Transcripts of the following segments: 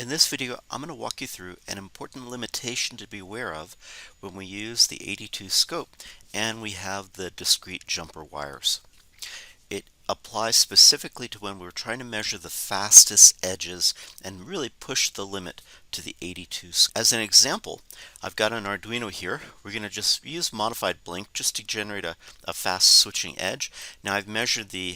In this video, I'm going to walk you through an important limitation to be aware of when we use the AD2 scope and we have the discrete jumper wires. It applies specifically to when we're trying to measure the fastest edges and really push the limit to the AD2 scope. As an example, I've got an Arduino here. We're going to just use modified blink just to generate a fast switching edge. Now I've measured the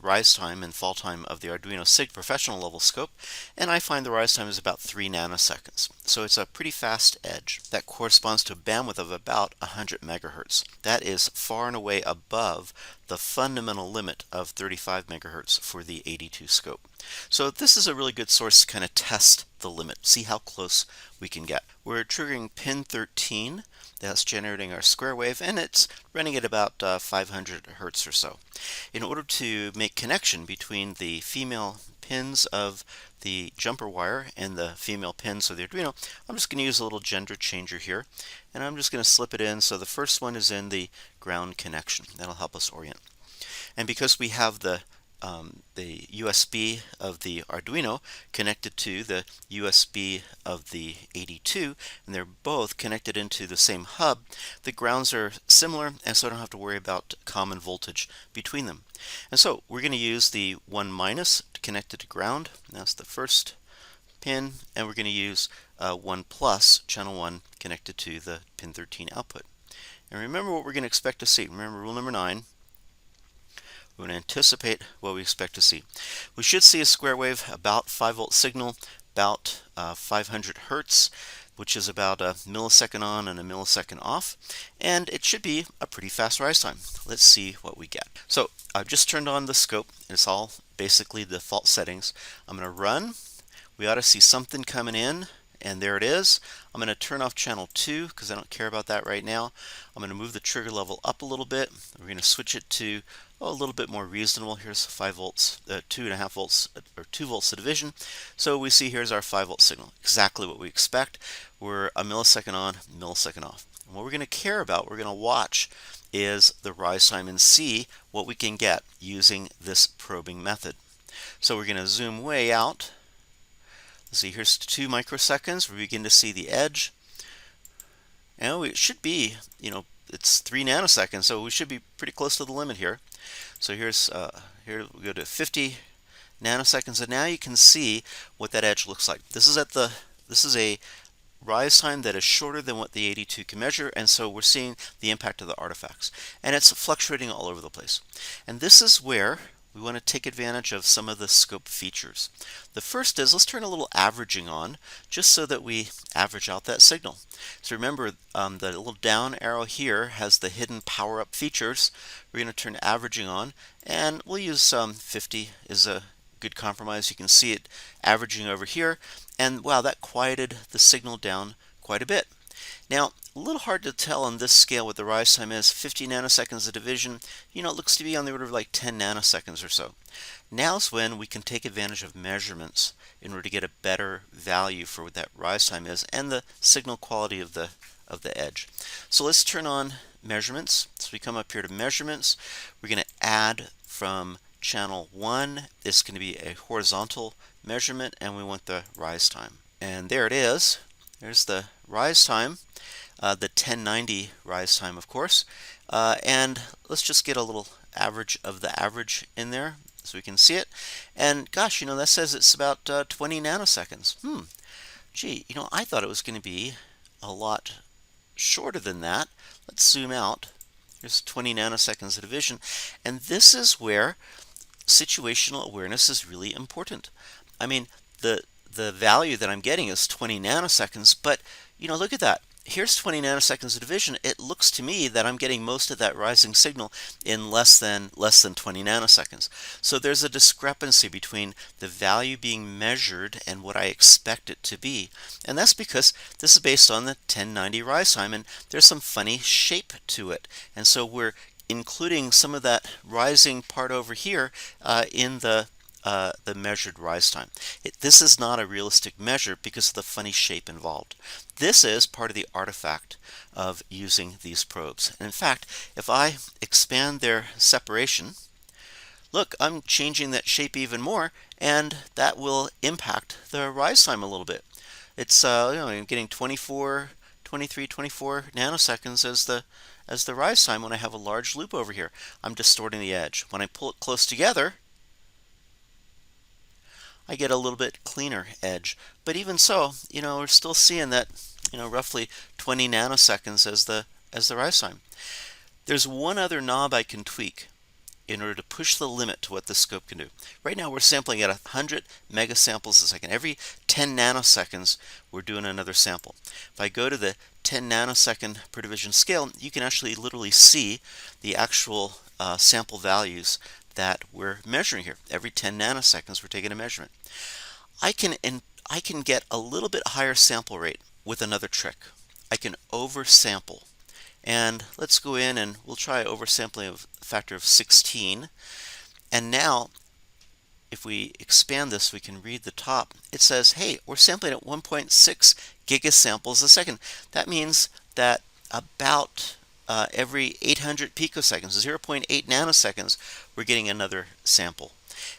rise time and fall time of the Arduino SIG professional level scope, and I find the rise time is about 3 nanoseconds. So it's a pretty fast edge. That corresponds to a bandwidth of about 100 megahertz. That is far and away above the fundamental limit of 35 megahertz for the AD2 scope. So this is a really good source to kind of test the limit, see how close we can get. We're triggering pin 13. That's generating our square wave, and it's running at about 500 hertz or so. In order to make connection between the female pins of the jumper wire and the female pins of the Arduino, I'm just going to use a little gender changer here, and I'm just going to slip it in so the first one is in the ground connection. That'll help us orient. And because we have the USB of the Arduino connected to the USB of the AD2, and they're both connected into the same hub, the grounds are similar, and so I don't have to worry about common voltage between them. And so we're going to use the 1 minus connected to ground. That's the first pin, and we're going to use 1 plus, channel 1, connected to the pin 13 output. And remember what we're going to expect to see. Remember rule number 9. We're going to anticipate what we expect to see. We should see a square wave, about 5-volt signal, about 500 hertz, which is about a millisecond on and a millisecond off, and it should be a pretty fast rise time. Let's see what we get. So I've just turned on the scope. It's all basically the default settings. I'm going to run. We ought to see something coming in, and there it is. I'm going to turn off channel 2 because I don't care about that right now. I'm going to move the trigger level up a little bit. We're going to switch it to a little bit more reasonable. Here's 5 volts, 2.5 volts, or 2 volts of division. So we see here's our 5-volt signal, exactly what we expect. We're a millisecond on, millisecond off. And what we're going to care about, we're going to watch, is the rise time and see what we can get using this probing method. So we're going to zoom way out. Let's see, here's 2 microseconds. We begin to see the edge. And it should be, it's 3 nanoseconds, so we should be pretty close to the limit here. So here we go to 50 nanoseconds, and now you can see what that edge looks like. This is a rise time that is shorter than what the AD2 can measure, and so we're seeing the impact of the artifacts. And it's fluctuating all over the place. And this is where we want to take advantage of some of the scope features. The first is, let's turn a little averaging on, just so that we average out that signal. So remember, the little down arrow here has the hidden power-up features. We're going to turn averaging on, and we'll use 50 is a good compromise. You can see it averaging over here, and wow, that quieted the signal down quite a bit. Now, a little hard to tell on this scale what the rise time is. 50 nanoseconds of division, it looks to be on the order of like 10 nanoseconds or so. Now's when we can take advantage of measurements in order to get a better value for what that rise time is and the signal quality of the edge. So let's turn on measurements. So we come up here to measurements. We're going to add from channel 1. It's going to be a horizontal measurement, and we want the rise time. And there it is. There's the rise time, the 1090 rise time, of course. And let's just get a little average of the average in there so we can see it. And gosh, that says it's about 20 nanoseconds. Gee, I thought it was going to be a lot shorter than that. Let's zoom out. There's 20 nanoseconds of division. And this is where situational awareness is really important. I mean, the value that I'm getting is 20 nanoseconds, but look at that. Here's 20 nanoseconds of division. It looks to me that I'm getting most of that rising signal in less than 20 nanoseconds. So there's a discrepancy between the value being measured and what I expect it to be. And that's because this is based on the 1090 rise time, and there's some funny shape to it. And so we're including some of that rising part over here in the measured rise time. This is not a realistic measure because of the funny shape involved. This is part of the artifact of using these probes. And in fact, if I expand their separation, look, I'm changing that shape even more, and that will impact the rise time a little bit. It's I'm getting 24, 23, 24 nanoseconds as the rise time when I have a large loop over here. I'm distorting the edge. When I pull it close together, I get a little bit cleaner edge. But even so, we're still seeing that, roughly 20 nanoseconds as the rise time. There's one other knob I can tweak in order to push the limit to what the scope can do. Right now we're sampling at 100 megasamples a second. Every 10 nanoseconds we're doing another sample. If I go to the 10 nanosecond per division scale, you can actually literally see the actual sample values that we're measuring here. Every 10 nanoseconds we're taking a measurement. I can get a little bit higher sample rate with another trick. I can oversample. And let's go in and we'll try oversampling of a factor of 16. And now, if we expand this, we can read the top. It says, hey, we're sampling at 1.6 gigasamples a second. That means that about every 800 picoseconds, 0.8 nanoseconds, we're getting another sample.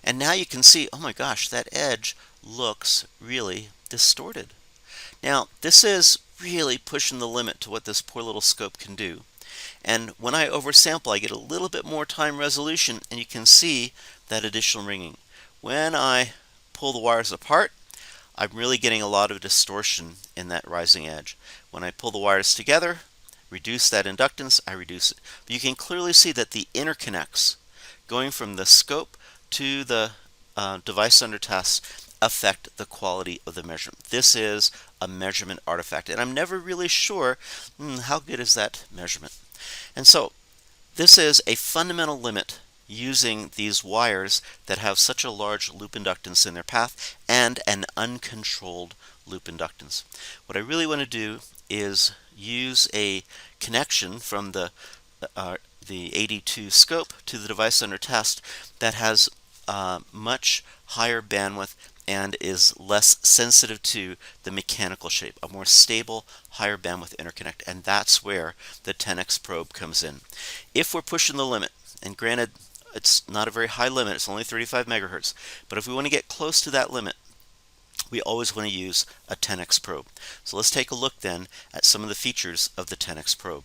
And now you can see, oh my gosh, that edge looks really distorted. Now, this is really pushing the limit to what this poor little scope can do. And when I oversample, I get a little bit more time resolution, and you can see that additional ringing. When I pull the wires apart, I'm really getting a lot of distortion in that rising edge. When I pull the wires together, reduce that inductance, I reduce it. But you can clearly see that the interconnects going from the scope to the device under test affect the quality of the measurement. This is a measurement artifact, and I'm never really sure how good is that measurement. And so this is a fundamental limit using these wires that have such a large loop inductance in their path and an uncontrolled loop inductance. What I really want to do is use a connection from the AD2 scope to the device under test that has much higher bandwidth and is less sensitive to the mechanical shape, a more stable, higher bandwidth interconnect, and that's where the 10x probe comes in. If we're pushing the limit, and granted, it's not a very high limit, it's only 35 megahertz, but if we want to get close to that limit, we always want to use a 10x probe. So let's take a look then at some of the features of the 10x probe.